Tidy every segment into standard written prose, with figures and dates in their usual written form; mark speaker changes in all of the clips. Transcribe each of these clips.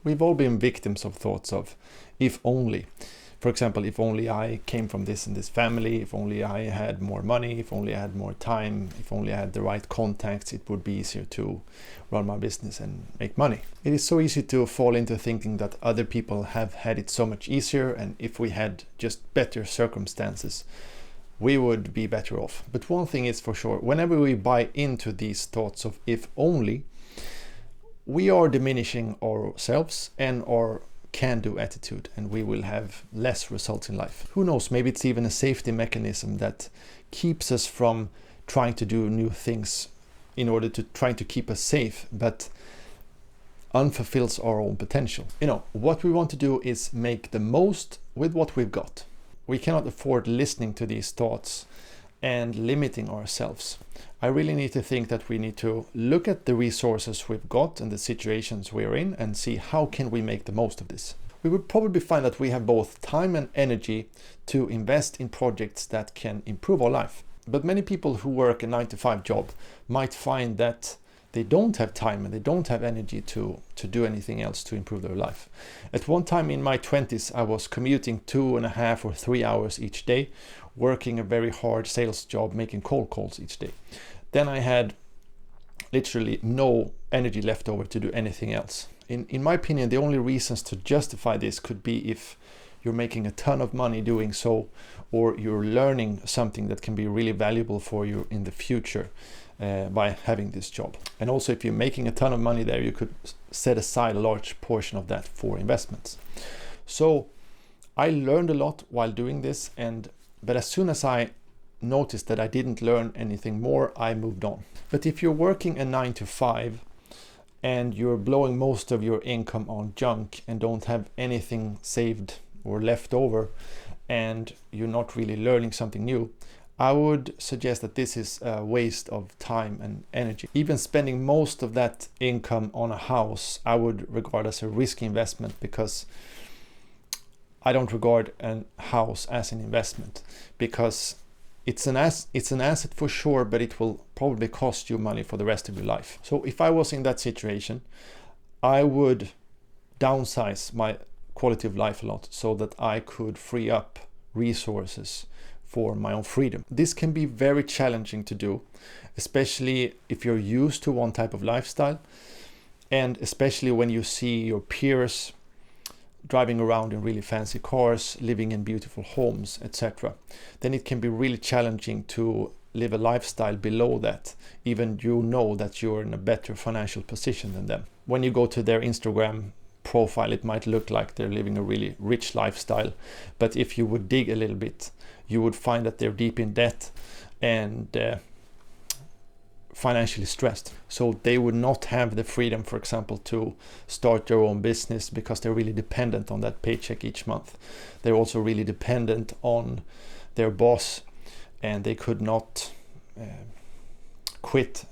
Speaker 1: We've all been victims of thoughts of if only. For example, if only I came from this and this family, if only I had more money, if only I had more time, if only I had the right contacts, it would be easier to run my business and make money. It is so easy to fall into thinking that other people have had it so much easier, and if we had just better circumstances, we would be better off. But one thing is for sure, whenever we buy into these thoughts of if only, we are diminishing ourselves and our can-do attitude, and we will have less results in life. Who knows, maybe it's even a safety mechanism that keeps us from trying to do new things in order to try to keep us safe, but unfulfills our own potential. What we want to do is make the most with what we've got. We cannot afford listening to these thoughts and limiting ourselves. I really need to think that we need to look at the resources we've got and the situations we're in and see how can we make the most of this. We would probably find that we have both time and energy to invest in projects that can improve our life. But many people who work a 9-to-5 job might find that they don't have time and they don't have energy to do anything else to improve their life. At one time in my 20s, I was commuting 2.5 or 3 hours each day, working a very hard sales job, making cold calls each day. Then I had literally no energy left over to do anything else. In my opinion, the only reasons to justify this could be if you're making a ton of money doing so, or you're learning something that can be really valuable for you in the future by having this job. And also, if you're making a ton of money there, you could set aside a large portion of that for investments. So I learned a lot while doing this, but as soon as I noticed that I didn't learn anything more, I moved on. But if you're working a 9-to-5 and you're blowing most of your income on junk and don't have anything saved or left over, and you're not really learning something new, I would suggest that this is a waste of time and energy. Even spending most of that income on a house, I would regard as a risky investment, because I don't regard a house as an investment, because it's an asset for sure, but it will probably cost you money for the rest of your life. So if I was in that situation, I would downsize my quality of life a lot so that I could free up resources for my own freedom. This can be very challenging to do, especially if you're used to one type of lifestyle, and especially when you see your peers driving around in really fancy cars, living in beautiful homes, etc. Then it can be really challenging to live a lifestyle below that, even you know that you're in a better financial position than them. When you go to their Instagram profile, it might look like they're living a really rich lifestyle, but if you would dig a little bit, you would find that they're deep in debt and financially stressed. So they would not have the freedom, for example, to start their own business, because they're really dependent on that paycheck each month. They're also really dependent on their boss, and they could not quit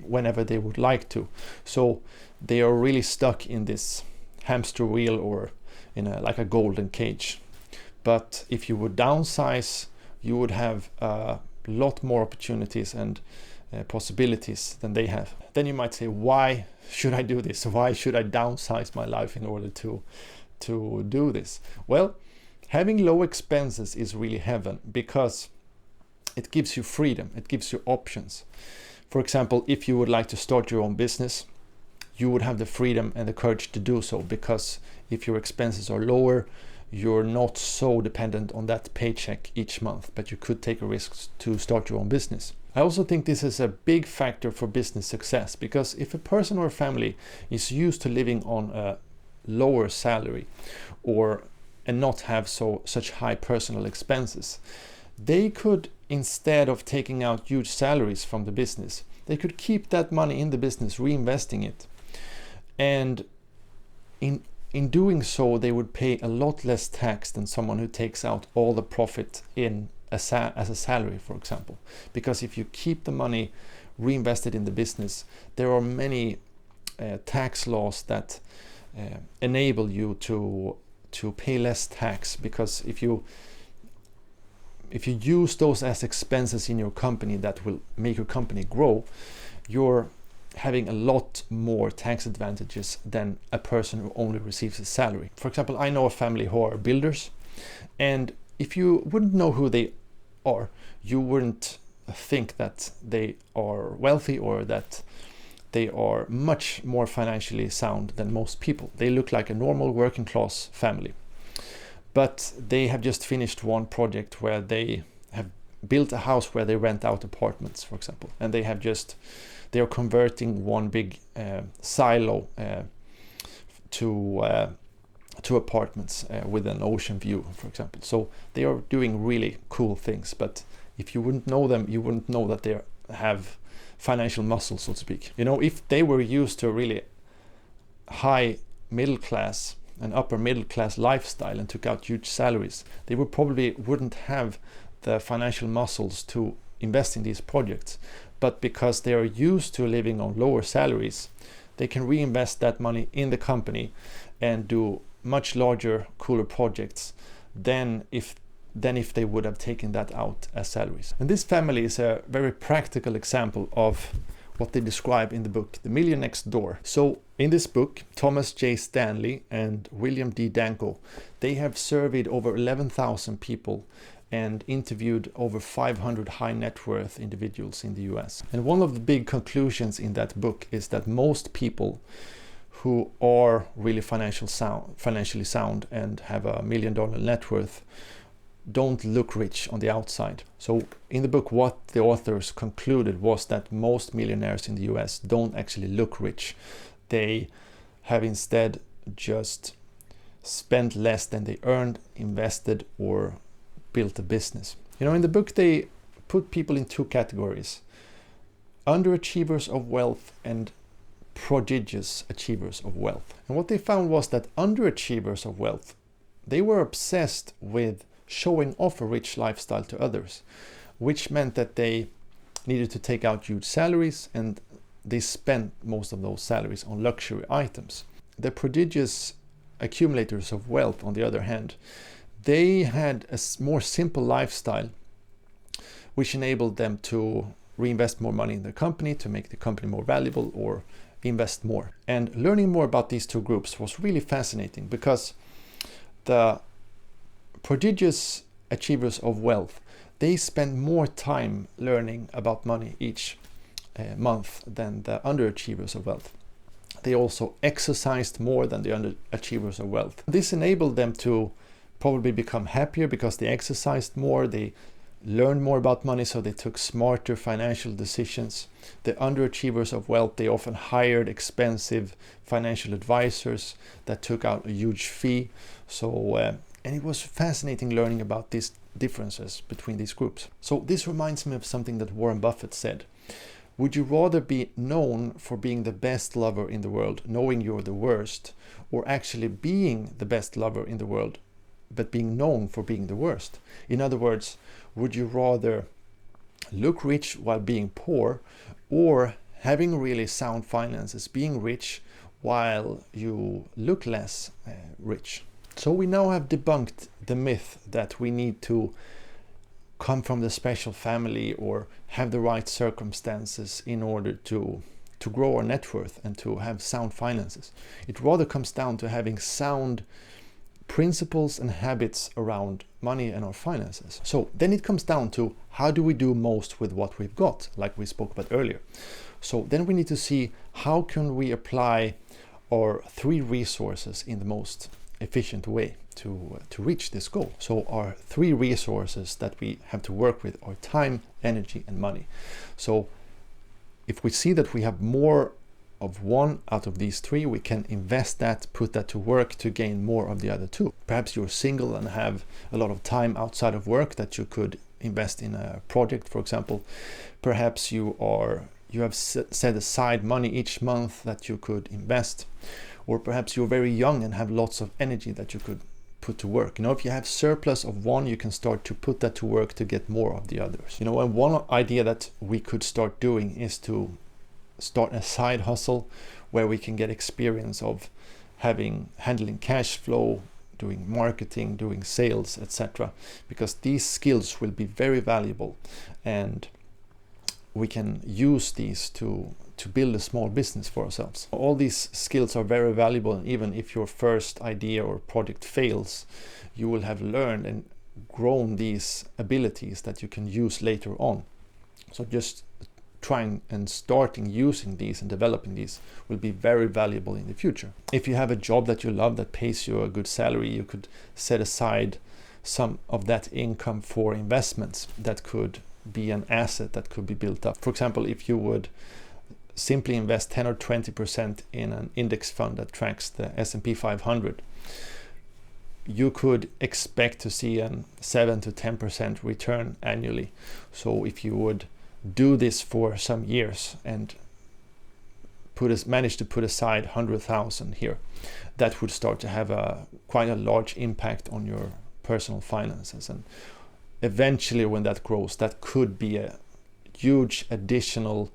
Speaker 1: whenever they would like to. So they are really stuck in this hamster wheel, or in like a golden cage. But if you would downsize, you would have a lot more opportunities and possibilities than they have. Then you might say, why should I do this? Why should I downsize my life in order to do this? Well, having low expenses is really heaven, because it gives you freedom, it gives you options. For example, if you would like to start your own business, you would have the freedom and the courage to do so, because if your expenses are lower, you're not so dependent on that paycheck each month, but you could take a risk to start your own business. I also think this is a big factor for business success, because if a person or a family is used to living on a lower salary and not have such high personal expenses, they could, instead of taking out huge salaries from the business, they could keep that money in the business, reinvesting it. And in doing so, they would pay a lot less tax than someone who takes out all the profit as a salary, for example. Because if you keep the money reinvested in the business, there are many tax laws that enable you to pay less tax, because if you use those as expenses in your company that will make your company grow, your having a lot more tax advantages than a person who only receives a salary. For example, I know a family who are builders, and if you wouldn't know who they are, you wouldn't think that they are wealthy or that they are much more financially sound than most people. They look like a normal working class family. But they have just finished one project where they have built a house where they rent out apartments, for example, and they are converting one big silo to apartments with an ocean view, for example. So they are doing really cool things, but if you wouldn't know them, you wouldn't know that they have financial muscle, so to speak. You know, if they were used to a really high middle class and upper middle class lifestyle and took out huge salaries, they wouldn't have the financial muscles to invest in these projects. But because they are used to living on lower salaries, they can reinvest that money in the company and do much larger, cooler projects than if they would have taken that out as salaries. And this family is a very practical example of what they describe in the book, The Million Next Door. So in this book, Thomas J. Stanley and William D. Danko, they have surveyed over 11,000 people and interviewed over 500 high net worth individuals in the US. And one of the big conclusions in that book is that most people who are really financially sound and have $1 million net worth don't look rich on the outside. So in the book, what the authors concluded was that most millionaires in the US don't actually look rich. They have instead just spent less than they earned, invested, or built a business. You know, in the book, they put people in two categories: underachievers of wealth and prodigious achievers of wealth. And what they found was that underachievers of wealth, they were obsessed with showing off a rich lifestyle to others, which meant that they needed to take out huge salaries, and they spent most of those salaries on luxury items. The prodigious accumulators of wealth, on the other hand, they had a more simple lifestyle, which enabled them to reinvest more money in the company, to make the company more valuable, or invest more. And learning more about these two groups was really fascinating, because the prodigious achievers of wealth, they spend more time learning about money each month than the underachievers of wealth. They also exercised more than the underachievers of wealth. This enabled them to probably become happier because they exercised more, they learned more about money, so they took smarter financial decisions. The underachievers of wealth, they often hired expensive financial advisors that took out a huge fee. And it was fascinating learning about these differences between these groups. So this reminds me of something that Warren Buffett said. Would you rather be known for being the best lover in the world, knowing you're the worst, or actually being the best lover in the world, but being known for being the worst? In other words, would you rather look rich while being poor, or having really sound finances, being rich while you look less rich? So we now have debunked the myth that we need to come from the special family or have the right circumstances in order to grow our net worth and to have sound finances. It rather comes down to having sound principles and habits around money and our finances. So then it comes down to, how do we do most with what we've got, like we spoke about earlier. So then we need to see, how can we apply our 3 resources in the most efficient way to reach this goal. So our 3 resources that we have to work with are time, energy, and money. So if we see that we have more of one out of these 3, we can invest that, put that to work to gain more of the other 2. Perhaps you're single and have a lot of time outside of work that you could invest in a project, for example. Perhaps you have set aside money each month that you could invest. Or perhaps you're very young and have lots of energy that you could put to work. You know, if you have surplus of one, you can start to put that to work to get more of the others. You know, and one idea that we could start doing is to start a side hustle where we can get experience of handling cash flow, doing marketing, doing sales, etc. Because these skills will be very valuable, and we can use these to to build a small business for ourselves. All these skills are very valuable, and even if your first idea or project fails, you will have learned and grown these abilities that you can use later on. So just trying and starting using these and developing these will be very valuable in the future. If you have a job that you love that pays you a good salary, you could set aside some of that income for investments that could be an asset that could be built up. For example, if you would simply invest 10 or 20% in an index fund that tracks the S&P 500, you could expect to see a 7 to 10% return annually. So if you would do this for some years and manage to put aside 100,000 here, that would start to have quite a large impact on your personal finances. And eventually, when that grows, that could be a huge additional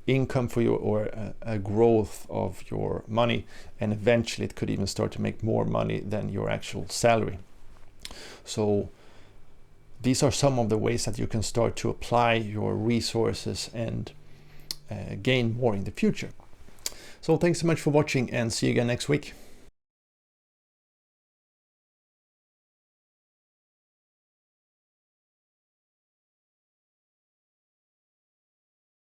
Speaker 1: income for you, or a growth of your money, and eventually it could even start to make more money than your actual salary. So these are some of the ways that you can start to apply your resources and gain more in the future. So thanks so much for watching, and see you again next week.